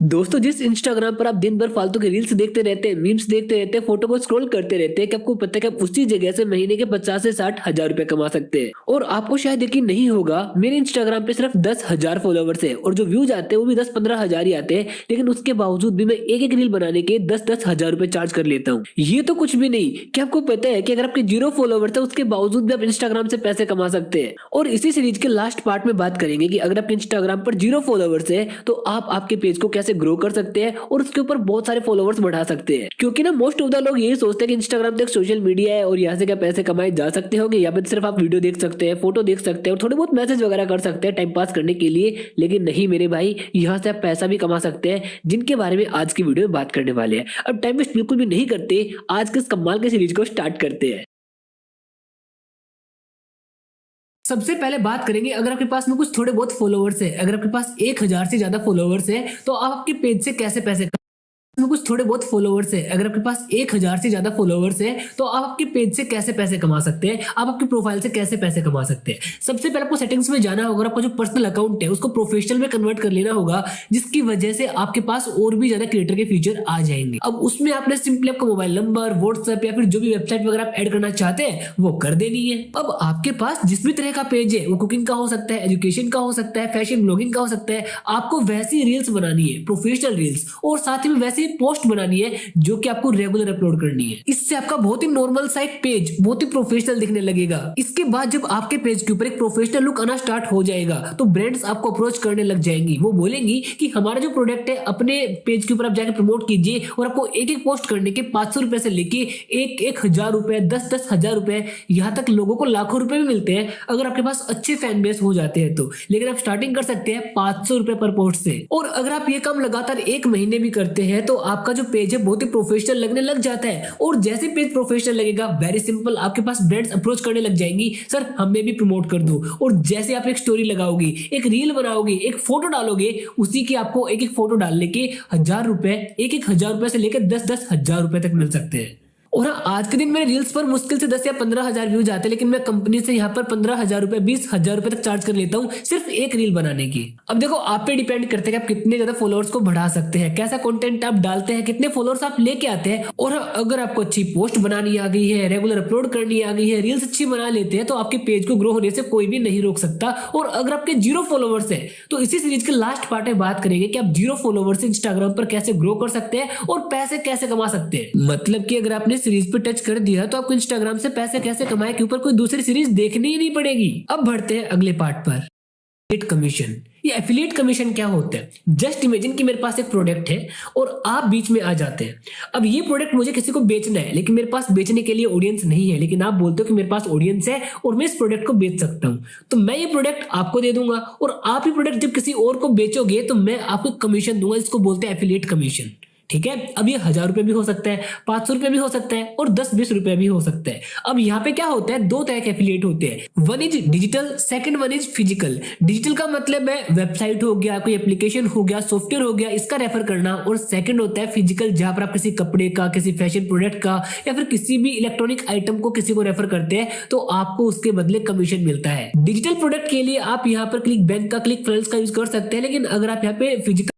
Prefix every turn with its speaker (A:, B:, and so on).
A: दोस्तों, जिस इंस्टाग्राम पर आप दिन भर फालतू के रील्स देखते रहते हैं, मीम्स देखते रहते हैं, फोटो को स्क्रॉल करते रहते हैं, कि आपको पता है कि आप उसी जगह से महीने के 50 से 60 हजार रुपए कमा सकते हैं। और आपको शायद यकीन नहीं होगा, मेरे इंस्टाग्राम पे सिर्फ 10,000 फॉलोवर्स है और जो व्यूज आते हैं वो भी 10-15 हजार ही आते हैं। लेकिन उसके बावजूद भी मैं एक एक रील बनाने के 10-10 हजार रुपए चार्ज कर लेता हूँ। ये तो कुछ भी नहीं, क्या आपको पता है कि अगर आपके 0 फॉलोवर्स है उसके बावजूद भी आप इंस्टाग्राम से पैसे कमा सकते हैं। और इसी सीरीज के लास्ट पार्ट में बात करेंगे कि अगर आपके इंस्टाग्राम पर 0 फॉलोवर्स है तो आप आपके पेज को कैसे ग्रो कर सकते हैं और उसके ऊपर बहुत सारे फॉलोवर्स बढ़ा सकते हैं। क्योंकि ना मोस्ट ऑफ द लोग यही सोचते हैं कि इंस्टाग्राम तो एक सोशल मीडिया है और यहाँ से क्या पैसे कमाए जा सकते होंगे, या फिर सिर्फ आप वीडियो देख सकते हैं, फोटो देख सकते हैं और थोड़े बहुत मैसेज वगैरह कर सकते हैं टाइम पास करने के लिए। लेकिन नहीं मेरे भाई, यहाँ से आप पैसा भी कमा सकते हैं, जिनके बारे में आज की वीडियो में बात करने वाले हैं। अब टाइम वेस्ट बिल्कुल भी नहीं करते, आज के इस कमाल के सीरीज को स्टार्ट करते हैं। सबसे पहले बात करेंगे, अगर आपके पास में कुछ थोड़े बहुत फॉलोवर्स है, अगर आपके पास 1,000 से ज्यादा फॉलोवर्स है तो आप आपके पेज से कैसे पैसे में कुछ थोड़े बहुत फॉलोवर्स है, अगर आपके पास 1,000 से ज्यादा फॉलोवर्स है तो आप आपके पेज से कैसे पैसे कमा सकते हैं, आप आपके प्रोफाइल से कैसे पैसे कमा सकते हैं। सबसे पहले आपको सेटिंग्स में जाना होगा, आपका जो पर्सनल अकाउंट है उसको प्रोफेशनल में कन्वर्ट कर लेना होगा, जिसकी वजह से आपके पास और भी ज्यादा क्रिएटर के फीचर आ जाएंगे। अब उसमें आपने सिंपली आपका मोबाइल नंबर, व्हाट्सएप या फिर जो भी वेबसाइट वगैरह आप ऐड करना चाहते हैं वो कर देनी है। अब आपके पास जिस भी तरह का पेज है, वो कुकिंग का हो सकता है, एजुकेशन का हो सकता है, फैशन ब्लॉगिंग का हो सकता है, आपको वैसी रील्स बनानी है, प्रोफेशनल रील्स, और साथ ही में वैसी पोस्ट बनानी है जो कि आपको रेगुलर अपलोड करनी है। इससे आपका बहुत ही नॉर्मल सा एक पेज बहुत ही प्रोफेशनल दिखने लगेगा। इसके बाद जब आपके पेज के ऊपर एक प्रोफेशनल लुक आना स्टार्ट हो जाएगा तो ब्रांड्स आपको अप्रोच करने लग जाएंगी। वो बोलेंगी कि हमारा जो प्रोडक्ट है अपने पेज के ऊपर आप जाके प्रमोट कीजिए, और आपको एक एक पोस्ट करने के 500 रुपए से लेके 1,000 रुपए, 10-10 हजार रुपए, यहाँ तक लोगों को लाखों रुपए भी मिलते हैं अगर आपके पास अच्छे फैन बेस हो जाते हैं तो। लेकिन आप स्टार्टिंग कर सकते हैं 500 रुपए पर पोस्ट से, और अगर आप ये काम लगातार 1 महीने भी करते हैं तो आपका जो पेज है बहुत ही प्रोफेशनल लगने लग जाता है। और जैसे पेज प्रोफेशनल लगेगा, वेरी सिंपल, आपके पास ब्रांड्स अप्रोच करने लग जाएंगी, सर हमें भी प्रमोट कर दो। और जैसे आप एक स्टोरी लगाओगे, एक रील बनाओगे, एक फोटो डालोगे, उसी की आपको एक एक फोटो डालने के 1,000 रुपए, 1,000 रुपए से लेकर 10-10 हजार रुपए तक मिल सकते हैं। और हाँ, आज के दिन मेरे रील्स पर मुश्किल से 10 या 15 हजार व्यूज आते हैं, लेकिन मैं कंपनी से यहाँ पर 15,000 रुपए, 20,000 रुपए तक चार्ज कर लेता हूँ सिर्फ एक रील बनाने की। अब देखो, आप पे डिपेंड करते हैं कि आप कितने ज्यादा फॉलोअर्स को बढ़ा सकते हैं, कैसा कंटेंट आप डालते हैं, कितने फॉलोअर्स आप लेके आते हैं। और हाँ, अगर आपको अच्छी पोस्ट बनानी आ गई है, रेगुलर अपलोड करनी आ गई है, रील्स अच्छी बना लेते हैं, तो आपके पेज को ग्रो होने से कोई भी नहीं रोक सकता। और अगर आपके 0 फॉलोअर्स है तो इसी सीरीज के लास्ट पार्ट में बात करेंगे कि आप 0 फॉलोअर्स से इंस्टाग्राम पर कैसे ग्रो कर सकते हैं और पैसे कैसे कमा सकते हैं। मतलब कि अगर आपने सीरीज पर टच कर दिया तो आपको इंस्टाग्राम से पैसे कैसे कमाए के ऊपर कोई दूसरी सीरीज देखनी ही नहीं पड़ेगी। अब बढ़ते हैं अगले पार्ट पर, एफिलिएट कमीशन। ये एफिलिएट कमीशन क्या होता है? जस्ट इमेजिन कि मेरे पास एक प्रोडक्ट है और आप बीच में आ जाते हैं। अब ये प्रोडक्ट मुझे किसी को बेचना है, लेकिन मेरे पास बेचने के लिए ऑडियंस नहीं है, लेकिन आप बोलते हो कि मेरे पास ऑडियंस है और मैं इस प्रोडक्ट को बेच सकता हूं, तो मैं ये प्रोडक्ट आपको दे दूंगा, और आप ये प्रोडक्ट जब किसी और को बेचोगे तो मैं आपको कमीशन दूंगा। इसको बोलते हैं एफिलिएट कमीशन। ठीक है, अब ये 1,000 रुपए भी हो सकता है, 500 रुपए भी हो सकता है, और 10-20 रुपए भी हो सकता है। अब यहाँ पे क्या होता है, 2 तरह के एफिलिएट होते हैं। One is digital, second one is physical. Digital का मतलब है वेबसाइट हो गया, कोई एप्लीकेशन हो गया, सॉफ्टवेयर हो गया, इसका रेफर करना। और सेकंड होता है फिजिकल, जहां पर आप किसी कपड़े का, किसी फैशन प्रोडक्ट का, या फिर किसी भी इलेक्ट्रॉनिक आइटम को किसी को रेफर करते हैं तो आपको उसके बदले कमीशन मिलता है। डिजिटल प्रोडक्ट के लिए आप यहाँ पर क्लिक बैंक का, क्लिक फ्रेंड्स का यूज कर सकते हैं, लेकिन अगर आप यहाँ पे फिजिकल